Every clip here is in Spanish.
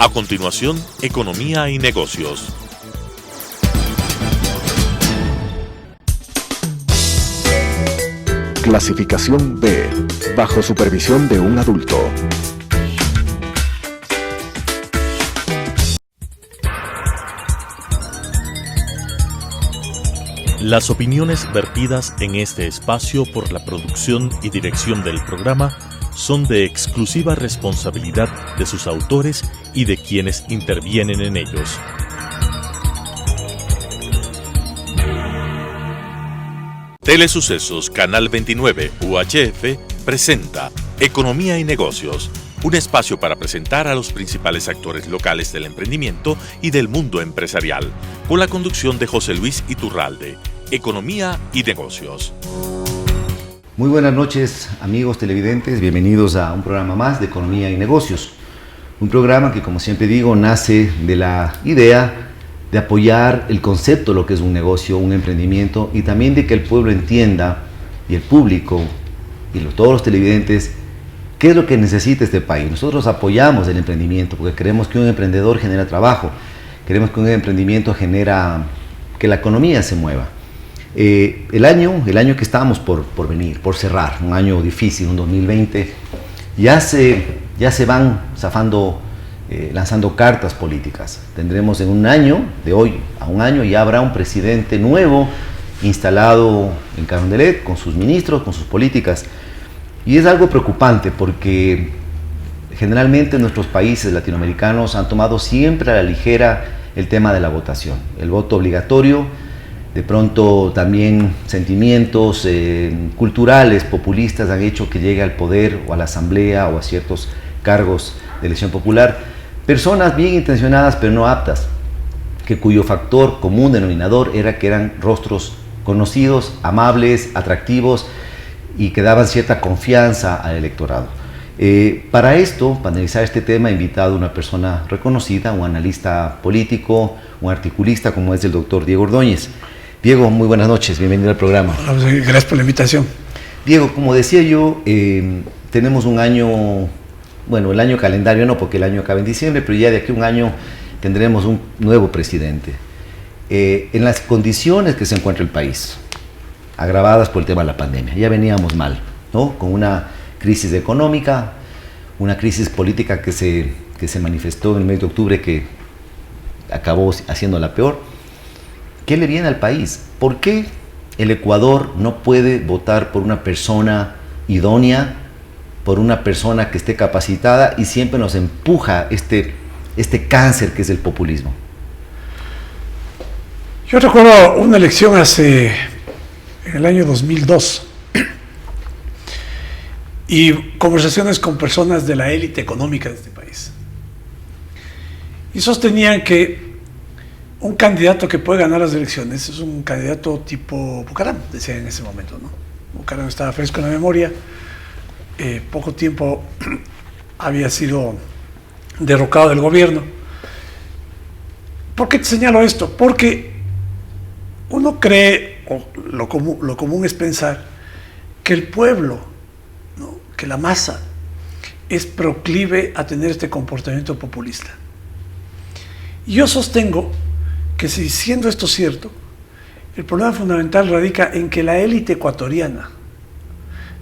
A continuación, Economía y Negocios. Clasificación B, bajo supervisión de un adulto. Las opiniones vertidas en este espacio por la producción y dirección del programa son de exclusiva responsabilidad de sus autores y de quienes intervienen en ellos. Telesucesos Canal 29 UHF presenta Economía y Negocios, un espacio para presentar a los principales actores locales del emprendimiento y del mundo empresarial, con la conducción de José Luis Iturralde. Economía y Negocios. Muy buenas noches, amigos televidentes, bienvenidos a un programa más de Economía y Negocios. Un programa que, como siempre digo, nace de la idea de apoyar el concepto de lo que es un negocio, un emprendimiento, y también de que el pueblo entienda, y el público, y todos los televidentes, qué es lo que necesita este país. Nosotros apoyamos el emprendimiento porque queremos que un emprendedor genere trabajo, queremos que un emprendimiento genera que la economía se mueva. El año que estábamos por venir, por cerrar, un año difícil, un 2020, ya se van zafando, lanzando cartas políticas. Tendremos en un año, de hoy a un año, ya habrá un presidente nuevo instalado en Carondelet, con sus ministros, con sus políticas. Y es algo preocupante porque generalmente nuestros países latinoamericanos han tomado siempre a la ligera el tema de la votación, el voto obligatorio. De pronto también sentimientos culturales, populistas han hecho que llegue al poder o a la asamblea o a ciertos cargos de elección popular personas bien intencionadas pero no aptas, cuyo factor común denominador era que eran rostros conocidos, amables, atractivos y que daban cierta confianza al electorado. Para esto, para analizar este tema, he invitado a una persona reconocida, un analista político, un articulista como es el doctor Diego Ordóñez. Diego, muy buenas noches, bienvenido al programa. Gracias por la invitación. Diego, como decía yo, tenemos un año, bueno, el año calendario no, porque el año acaba en diciembre, pero ya de aquí a un año tendremos un nuevo presidente. En las condiciones que se encuentra el país, agravadas por el tema de la pandemia, ya veníamos mal, ¿no? Con una crisis económica, una crisis política que se manifestó en el mes de octubre que acabó haciéndola peor. ¿Qué le viene al país? ¿Por qué el Ecuador no puede votar por una persona idónea, por una persona que esté capacitada, y siempre nos empuja este cáncer que es el populismo? Yo recuerdo una elección en el año 2002 y conversaciones con personas de la élite económica de este país. Y sostenían que un candidato que puede ganar las elecciones es un candidato tipo Bucaram, decía en ese momento, ¿no? Bucaram estaba fresco en la memoria, poco tiempo había sido derrocado del gobierno. ¿Por qué te señalo esto? Porque uno cree, o lo común es pensar, que el pueblo, ¿no?, que la masa es proclive a tener este comportamiento populista. Y yo sostengo que, si siendo esto cierto, el problema fundamental radica en que la élite ecuatoriana,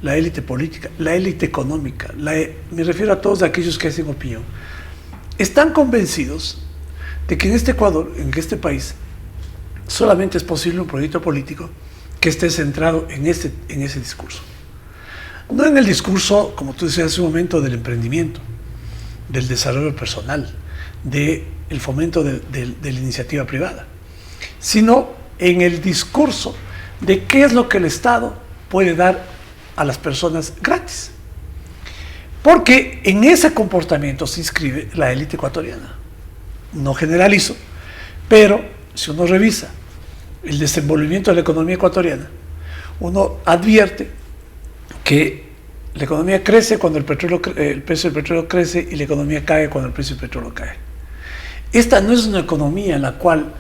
la élite política, la élite económica, me refiero a todos aquellos que hacen opinión, están convencidos de que en este Ecuador, en este país, solamente es posible un proyecto político que esté centrado en ese discurso. No en el discurso, como tú decías hace un momento, del emprendimiento, del desarrollo personal, del fomento de la iniciativa privada, sino en el discurso de qué es lo que el Estado puede dar a las personas gratis. Porque en ese comportamiento se inscribe la élite ecuatoriana. No generalizo, pero si uno revisa el desenvolvimiento de la economía ecuatoriana, uno advierte que la economía crece cuando el precio del petróleo crece y la economía cae cuando el precio del petróleo cae. Esta no es una economía en la cual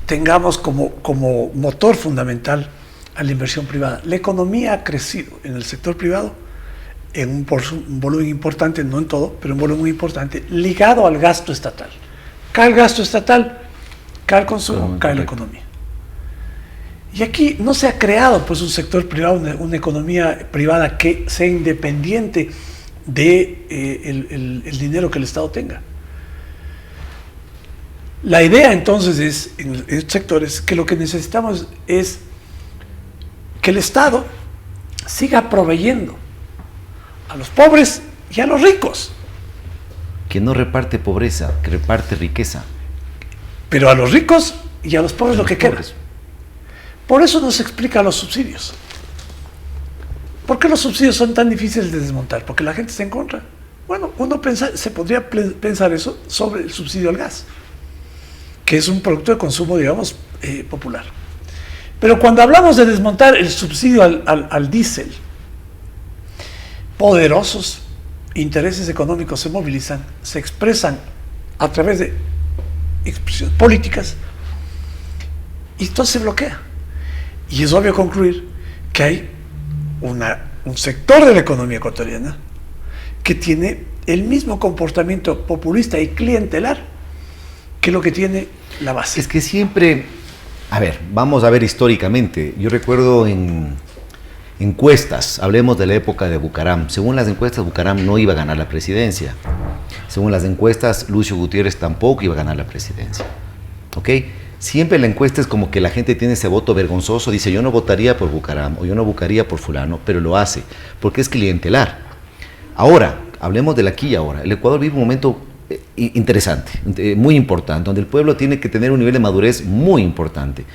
tengamos como motor fundamental a la inversión privada. La economía ha crecido en el sector privado en un volumen importante, no en todo, pero un volumen importante, ligado al gasto estatal. Cae el gasto estatal, cae el consumo, cae la economía. Y aquí no se ha creado pues un sector privado, una economía privada que sea independiente de el dinero que el Estado tenga. La idea entonces es, en estos sectores, que lo que necesitamos es que el Estado siga proveyendo a los pobres y a los ricos. Que no reparte pobreza, que reparte riqueza. Pero a los ricos y a los pobres lo que queda. Por eso no se explica los subsidios. ¿Por qué los subsidios son tan difíciles de desmontar? Porque la gente está en contra. Bueno, se podría pensar eso sobre el subsidio al gas, que es un producto de consumo, digamos, popular. Pero cuando hablamos de desmontar el subsidio al diésel, poderosos intereses económicos se movilizan, se expresan a través de expresiones políticas, y entonces se bloquea. Y es obvio concluir que hay un sector de la economía ecuatoriana que tiene el mismo comportamiento populista y clientelar que lo que tiene la base. Es que siempre, a ver, vamos a ver históricamente. Yo recuerdo en encuestas, hablemos de la época de Bucaram. Según las encuestas, Bucaram no iba a ganar la presidencia. Según las encuestas, Lucio Gutiérrez tampoco iba a ganar la presidencia. ¿Ok? Siempre la encuesta es como que la gente tiene ese voto vergonzoso, dice yo no votaría por Bucaram o yo no votaría por fulano, pero lo hace, porque es clientelar. Ahora, hablemos del aquí y ahora. El Ecuador vive un momento interesante, muy importante, donde el pueblo tiene que tener un nivel de madurez muy importante.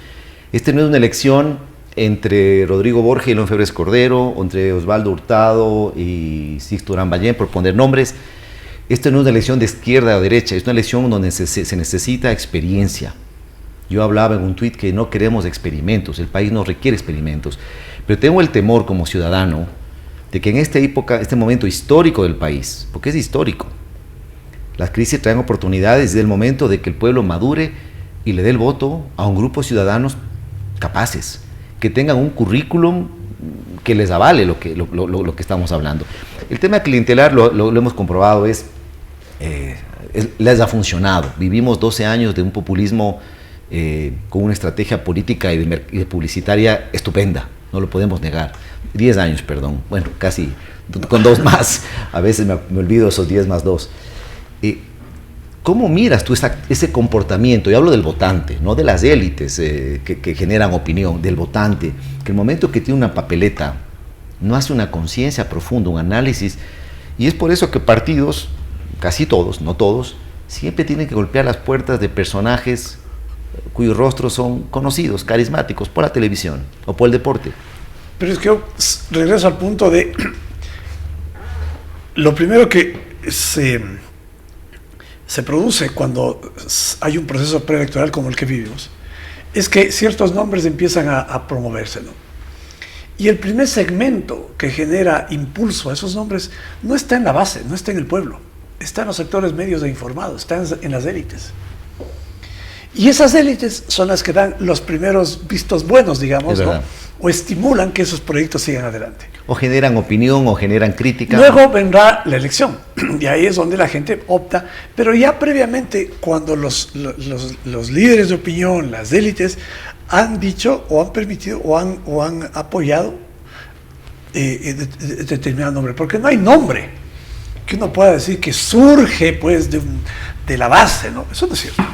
Este no es una elección entre Rodrigo Borja y León Febres Cordero, o entre Osvaldo Hurtado y Sixto Urán Ballén, por poner nombres. Esta no es una elección de izquierda o derecha, es una elección donde se necesita experiencia. Yo hablaba en un tuit que no queremos experimentos, el país no requiere experimentos, pero tengo el temor como ciudadano de que en esta época, este momento histórico del país, porque es histórico, las crisis traen oportunidades desde el momento de que el pueblo madure y le dé el voto a un grupo de ciudadanos capaces, que tengan un currículum que les avale lo que estamos hablando. El tema clientelar lo hemos comprobado, les ha funcionado. Vivimos 12 años de un populismo con una estrategia política y de publicitaria estupenda, no lo podemos negar. 10 años, perdón, bueno, casi con 2 más, a veces me olvido esos 10 más 2. ¿Cómo miras tú ese comportamiento? Yo hablo del votante, no de las élites que generan opinión, del votante, que el momento que tiene una papeleta no hace una conciencia profunda, un análisis, y es por eso que partidos, casi todos, no todos, siempre tienen que golpear las puertas de personajes cuyos rostros son conocidos, carismáticos, por la televisión o por el deporte. Pero es que yo regreso al punto de lo primero que se produce cuando hay un proceso preelectoral como el que vivimos, es que ciertos nombres empiezan a promoverse, ¿no? Y el primer segmento que genera impulso a esos nombres no está en la base, no está en el pueblo, está en los sectores medios e informados, está en las élites. Y esas élites son las que dan los primeros vistos buenos, digamos, ¿no? O estimulan que esos proyectos sigan adelante. O generan opinión, o generan crítica. Luego vendrá la elección, y ahí es donde la gente opta, pero ya previamente, cuando los líderes de opinión, las élites, han dicho, o han permitido, o han apoyado determinado nombre, porque no hay nombre que uno pueda decir que surge pues de la base, ¿no? Eso no es cierto.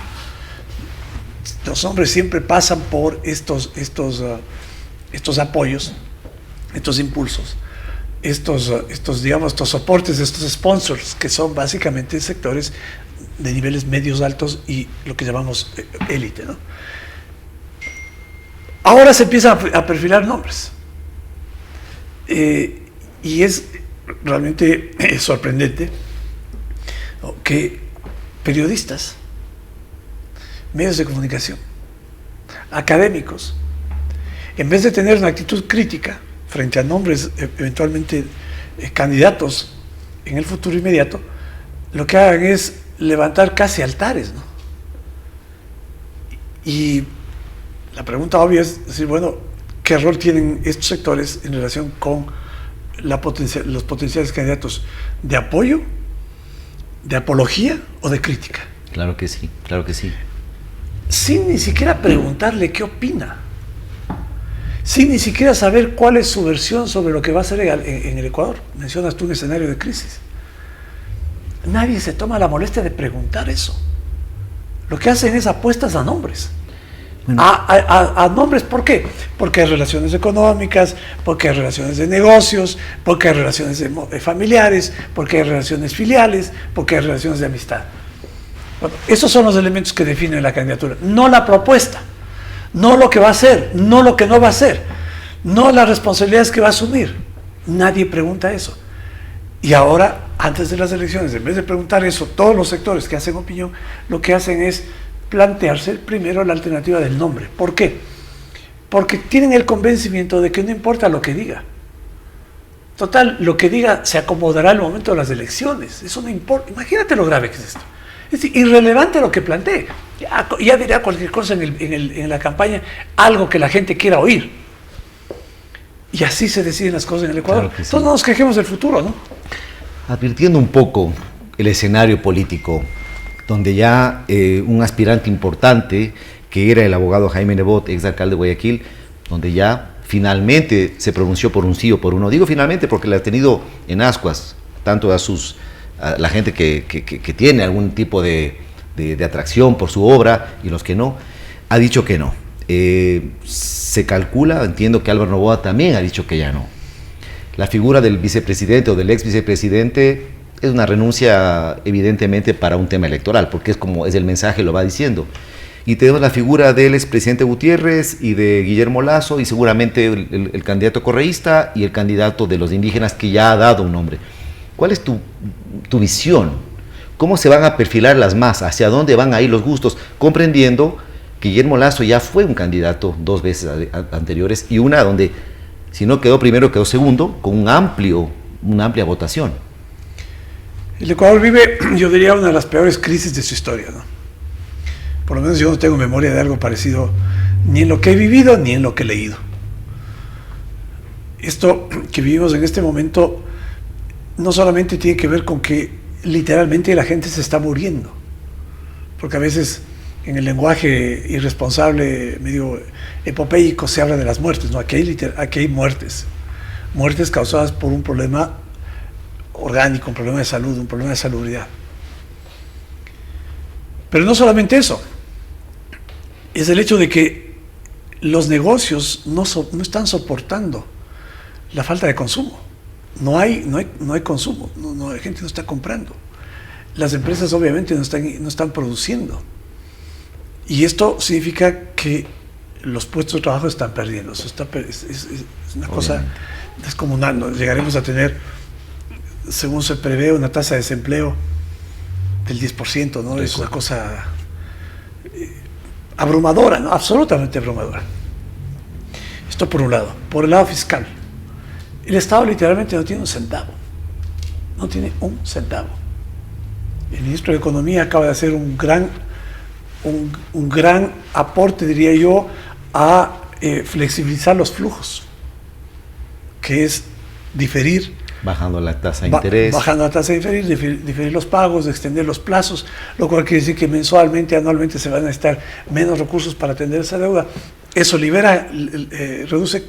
Los hombres siempre pasan por estos apoyos, estos impulsos, digamos, estos soportes, estos sponsors, que son básicamente sectores de niveles medios altos y lo que llamamos élite, ¿no? Ahora se empiezan a perfilar nombres. Y es realmente sorprendente, ¿no?, que periodistas, medios de comunicación, académicos, en vez de tener una actitud crítica frente a nombres eventualmente candidatos en el futuro inmediato, lo que hagan es levantar casi altares, ¿no? Y la pregunta obvia es decir, bueno, ¿qué rol tienen estos sectores en relación con los potenciales candidatos de apoyo, de apología o de crítica. Claro que sí, claro que sí. Sin ni siquiera preguntarle qué opina, sin ni siquiera saber cuál es su versión sobre lo que va a hacer en el Ecuador. Mencionas tú un escenario de crisis. Nadie se toma la molestia de preguntar eso. Lo que hacen es apuestas a nombres. Bueno. A nombres, ¿por qué? Porque hay relaciones económicas, porque hay relaciones de negocios, porque hay relaciones familiares, porque hay relaciones filiales, porque hay relaciones de amistad. Bueno, esos son los elementos que definen la candidatura, no la propuesta, no lo que va a hacer, no lo que no va a hacer, no las responsabilidades que va a asumir. Nadie pregunta eso. Y ahora, antes de las elecciones, en vez de preguntar eso, todos los sectores que hacen opinión, lo que hacen es plantearse primero la alternativa del nombre. ¿Por qué? Porque tienen el convencimiento de que no importa lo que diga. Total, lo que diga se acomodará al momento de las elecciones. Eso no importa. Imagínate lo grave que es esto. Es decir, irrelevante lo que plantee. Ya dirá cualquier cosa en la campaña, algo que la gente quiera oír. Y así se deciden las cosas en el Ecuador. Claro sí. Entonces no nos quejemos del futuro, ¿no? Advirtiendo un poco el escenario político, donde ya un aspirante importante, que era el abogado Jaime Nebot, exalcalde de Guayaquil, donde ya finalmente se pronunció por un sí o por un no. Digo finalmente porque le ha tenido en ascuas, tanto a la gente que tiene algún tipo de atracción por su obra y los que no, ha dicho que no. Se calcula, entiendo que Álvaro Noboa también ha dicho que ya no. La figura del vicepresidente o del ex vicepresidente es una renuncia evidentemente para un tema electoral, porque es el mensaje, lo va diciendo. Y tenemos la figura del expresidente Gutiérrez y de Guillermo Lasso y seguramente el candidato correísta y el candidato de los indígenas que ya ha dado un nombre. ¿Cuál es tu visión? ¿Cómo se van a perfilar las masas? ¿Hacia dónde van a ir los gustos? Comprendiendo que Guillermo Lasso ya fue un candidato 2 veces anteriores y una donde, si no quedó primero, quedó segundo, con una amplia votación. El Ecuador vive, yo diría, una de las peores crisis de su historia, ¿no? Por lo menos yo no tengo memoria de algo parecido, ni en lo que he vivido, ni en lo que he leído. Esto que vivimos en este momento no solamente tiene que ver con que literalmente la gente se está muriendo, porque a veces en el lenguaje irresponsable, medio epopeico, se habla de las muertes, ¿no? Aquí hay muertes causadas por un problema orgánico, un problema de salud, un problema de salubridad. Pero no solamente eso, es el hecho de que los negocios no están soportando la falta de consumo. No hay consumo, la gente no está comprando. Las empresas obviamente no están produciendo. Y esto significa que los puestos de trabajo están perdiendo. Es una cosa descomunal, ¿no? Llegaremos a tener, según se prevé, una tasa de desempleo del 10%, ¿no? Es una cosa abrumadora, ¿no? Absolutamente abrumadora. Esto por un lado. Por el lado fiscal, el Estado literalmente no tiene un centavo. No tiene un centavo. El ministro de Economía acaba de hacer un gran aporte, diría yo, a flexibilizar los flujos, que es diferir. Bajando la tasa de interés. Bajando la tasa de diferir los pagos, extender los plazos, lo cual quiere decir que mensualmente, anualmente se van a necesitar menos recursos para atender esa deuda. Eso libera, reduce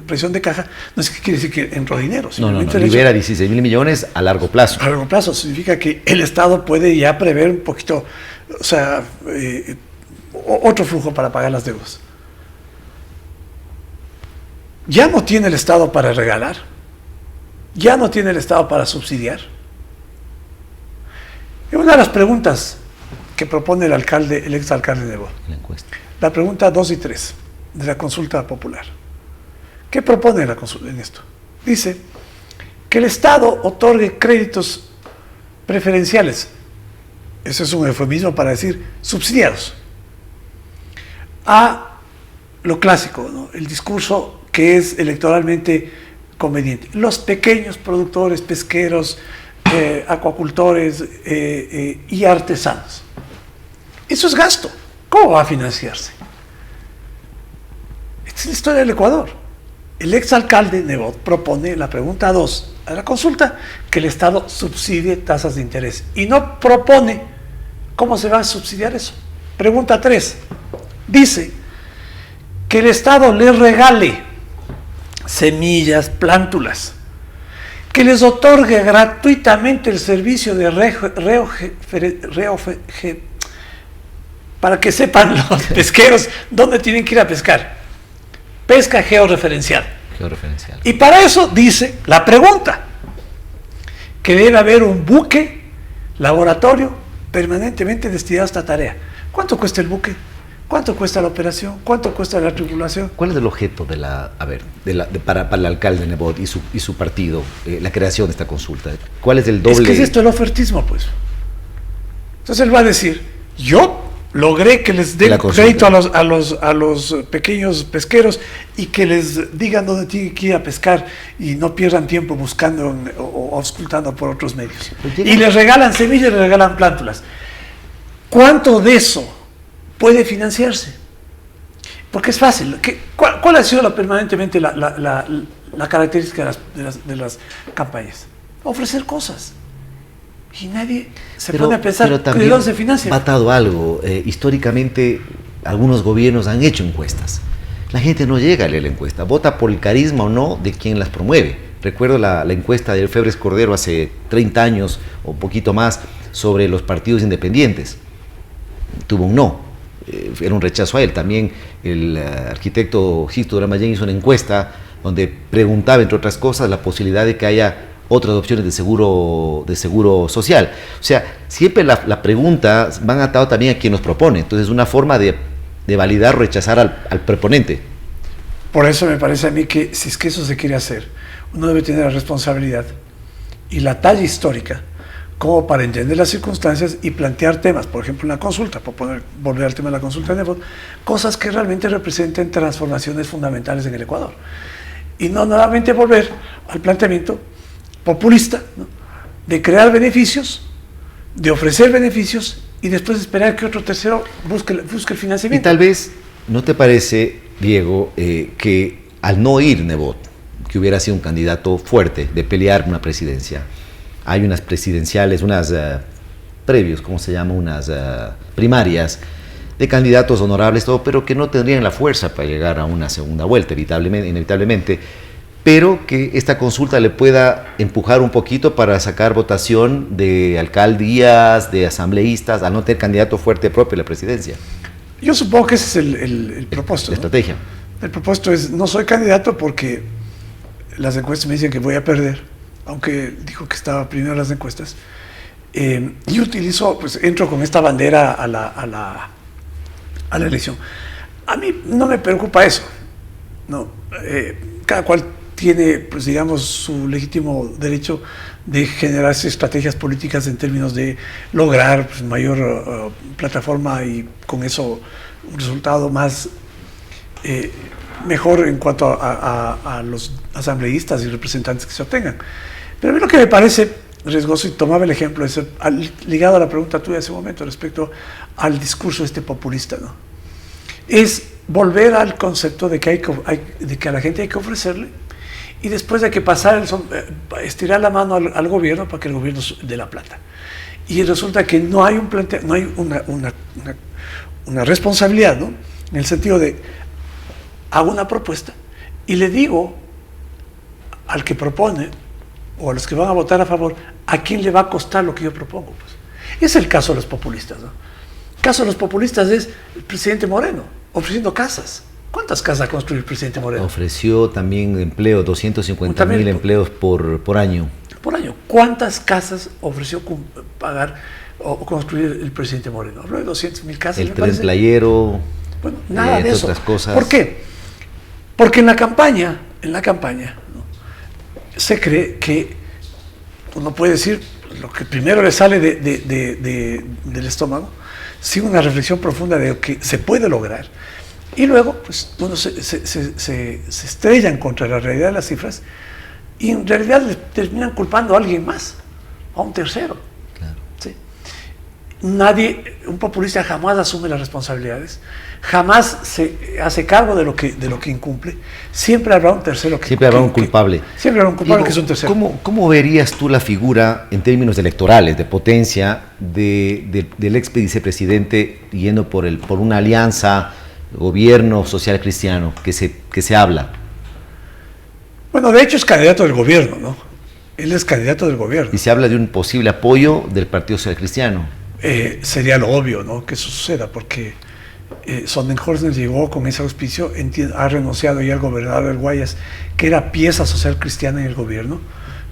presión de caja. No es que quiere decir que entró dinero. No, libera 16.000 millones a largo plazo. A largo plazo significa que el Estado puede ya prever un poquito, o sea, otro flujo para pagar las deudas. Ya no tiene el Estado para regalar. Ya no tiene el Estado para subsidiar. Y una de las preguntas que propone el exalcalde Nebot, la pregunta 2 y 3 de la consulta popular. ¿Qué propone la consulta en esto? Dice que el Estado otorgue créditos preferenciales, ese es un eufemismo para decir subsidiados, a lo clásico, ¿no? El discurso que es electoralmente conveniente. Los pequeños productores, pesqueros, acuacultores y artesanos. Eso es gasto. ¿Cómo va a financiarse? Esta es la historia del Ecuador. el exalcalde Nebot propone la pregunta 2 a la consulta, que el Estado subsidie tasas de interés. Y no propone cómo se va a subsidiar eso. Pregunta 3. Dice que el Estado les regale semillas, plántulas, que les otorgue gratuitamente el servicio de para que sepan los pesqueros dónde tienen que ir a pescar. Pesca georreferencial. Y para eso dice la pregunta, que debe haber un buque laboratorio permanentemente destinado a esta tarea. ¿Cuánto cuesta el buque? ¿Cuánto cuesta la operación? ¿Cuánto cuesta la tripulación? ¿Cuál es el objeto para el alcalde Nebot y su partido, la creación de esta consulta? ¿Cuál es el doble? Es que es esto el ofertismo, pues. Entonces él va a decir, yo logré que les den crédito a los pequeños pesqueros y que les digan dónde tienen que ir a pescar y no pierdan tiempo buscando o auscultando por otros medios. Y les regalan semillas y les regalan plántulas. ¿Cuánto de eso puede financiarse? Porque es fácil. ¿Cuál ha sido permanentemente la característica de las campañas? Ofrecer cosas. Y nadie se pone a pensar de dónde se financia. Ha matado algo. Históricamente, algunos gobiernos han hecho encuestas. La gente no llega a leer la encuesta. Vota por el carisma o no de quien las promueve. Recuerdo la encuesta de Febres Cordero hace 30 años o un poquito más sobre los partidos independientes. Tuvo un no. Era un rechazo a él. También el arquitecto Gisto Ramayén hizo una encuesta donde preguntaba, entre otras cosas, la posibilidad de que haya otras opciones de seguro social. O sea, siempre la pregunta van atado también a quien nos propone. Entonces es una forma de validar o rechazar al proponente. Por eso me parece a mí que si es que eso se quiere hacer, uno debe tener la responsabilidad y la talla histórica como para entender las circunstancias y plantear temas, por ejemplo en la consulta, por volver al tema de la consulta de Nebot, cosas que realmente representen transformaciones fundamentales en el Ecuador. Y no nuevamente volver al planteamiento populista, ¿no?, de crear beneficios, de ofrecer beneficios y después esperar que otro tercero busque el financiamiento. Y tal vez, ¿no te parece, Diego, que al no ir Nebot, que hubiera sido un candidato fuerte de pelear una presidencia, hay unas presidenciales, unas previos, ¿cómo se llama? Unas primarias de candidatos honorables, todo, pero que no tendrían la fuerza para llegar a una segunda vuelta, inevitablemente, pero que esta consulta le pueda empujar un poquito para sacar votación de alcaldías, de asambleístas, al no tener candidato fuerte propio a la presidencia. Yo supongo que ese es el propósito. La estrategia. ¿No? El propósito es, no soy candidato porque las encuestas me dicen que voy a perder, aunque dijo que estaba primero en las encuestas. Y utilizo, pues entro con esta bandera a la elección. A mí no me preocupa eso, no. Cada cual tiene, pues digamos, su legítimo derecho de generarse estrategias políticas en términos de lograr, pues, mayor plataforma y con eso un resultado más mejor en cuanto a los asambleístas y representantes que se obtengan. Pero a mí lo que me parece riesgoso, y tomaba el ejemplo ese, ligado a la pregunta tuya hace un momento respecto al discurso populista, ¿no?, es volver al concepto de que a la gente hay que ofrecerle y después hay que estirar la mano al gobierno para que el gobierno dé la plata. Y resulta que no hay una responsabilidad, ¿no?, en el sentido de hago una propuesta y le digo al que propone o a los que van a votar a favor a quién le va a costar lo que yo propongo, pues. Es el caso de los populistas, ¿no? El caso de los populistas es el presidente Moreno ofreciendo casas. ¿Cuántas casas construyó el presidente Moreno? Ofreció también empleo, 250,000 empleos por año. Por año. ¿Cuántas casas ofreció pagar o construir el presidente Moreno? Habló de 200,000 casas. El tren playero. Bueno, nada de eso. Otras cosas. ¿Por qué? Porque en la campaña, ¿no?, se cree que uno puede decir lo que primero le sale del estómago, sin una reflexión profunda de lo que se puede lograr. Y luego, pues, uno se estrellan contra la realidad de las cifras y en realidad le terminan culpando a alguien más, a un tercero. Claro. ¿Sí? un populista jamás asume las responsabilidades, jamás se hace cargo de lo que incumple. Siempre habrá un tercero siempre habrá un culpable. Siempre habrá un culpable, Diego, que es un tercero. ¿Cómo verías tú la figura en términos electorales, de potencia, del ex vicepresidente yendo por una alianza gobierno social cristiano que se habla? Bueno, de hecho es candidato del gobierno, ¿no? Él es candidato del gobierno. Y se habla de un posible apoyo del Partido Social Cristiano. Sería lo obvio, ¿no?, que eso suceda, porque Sondenhorst llegó con ese auspicio, ha renunciado ya al gobernador del Guayas, que era pieza social cristiana en el gobierno,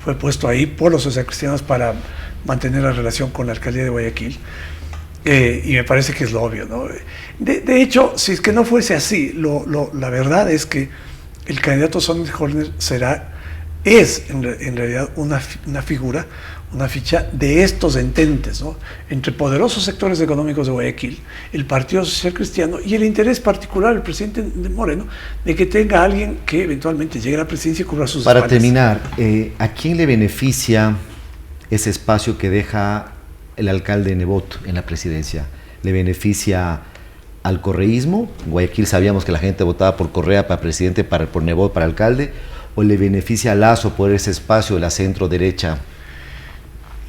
fue puesto ahí por los socialcristianos para mantener la relación con la alcaldía de Guayaquil, y me parece que es lo obvio, ¿no? De hecho, si es que no fuese así, la verdad es que el candidato Sondenhorst es en realidad una figura, una ficha de estos ententes, ¿no?, entre poderosos sectores económicos de Guayaquil, el Partido Social Cristiano y el interés particular del presidente Moreno de que tenga alguien que eventualmente llegue a la presidencia y cubra sus Para espaldas. terminar, ¿a quién le beneficia ese espacio que deja el alcalde de Nebot en la presidencia? ¿Le beneficia al correísmo? En Guayaquil sabíamos que la gente votaba por Correa para presidente, por Nebot para alcalde. ¿O le beneficia a Lasso por ese espacio de la centro-derecha?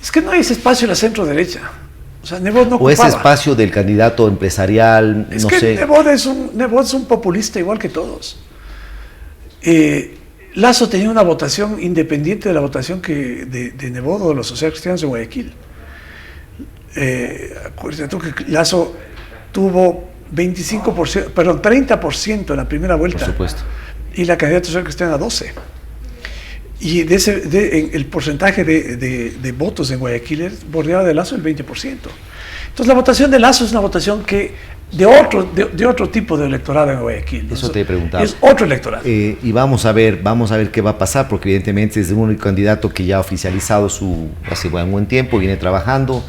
Es que no hay ese espacio en la centro-derecha. O sea, Nebot no ocupaba. ¿O ese espacio del candidato empresarial? Es no que sé. Nebot es un populista igual que todos. Lasso tenía una votación independiente de la votación de Nebot o de los socialcristianos de Guayaquil. Acuérdate tú que Lasso tuvo 30% en la primera vuelta. Por supuesto. Y la candidata social cristiana 12%. Y el porcentaje de votos en Guayaquil bordeaba de Lasso el 20%. Entonces la votación de Lasso es una votación que de otro tipo de electorado en Guayaquil, ¿no? Eso te he preguntado. Es otro electorado. Y vamos a ver qué va a pasar, porque evidentemente es un candidato que ya ha oficializado hace un buen tiempo, viene trabajando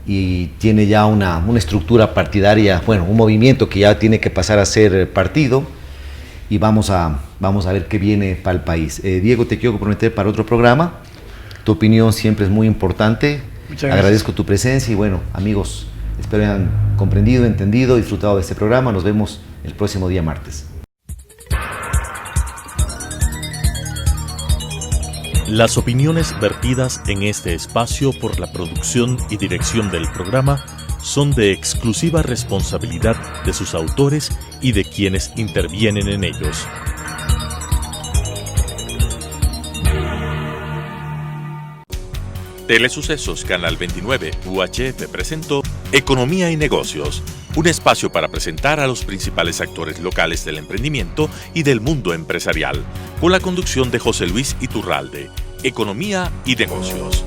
y tiene ya una estructura partidaria, un movimiento que ya tiene que pasar a ser partido. Y vamos a ver qué viene para el país. Diego, te quiero comprometer para otro programa. Tu opinión siempre es muy importante. Muchas gracias. Agradezco tu presencia y amigos, espero hayan comprendido, entendido, disfrutado de este programa. Nos vemos el próximo día martes. Las opiniones vertidas en este espacio por la producción y dirección del programa son de exclusiva responsabilidad de sus autores y de quienes intervienen en ellos. Telesucesos Canal 29 UHF presentó Economía y Negocios, un espacio para presentar a los principales actores locales del emprendimiento y del mundo empresarial, con la conducción de José Luis Iturralde. Economía y Negocios.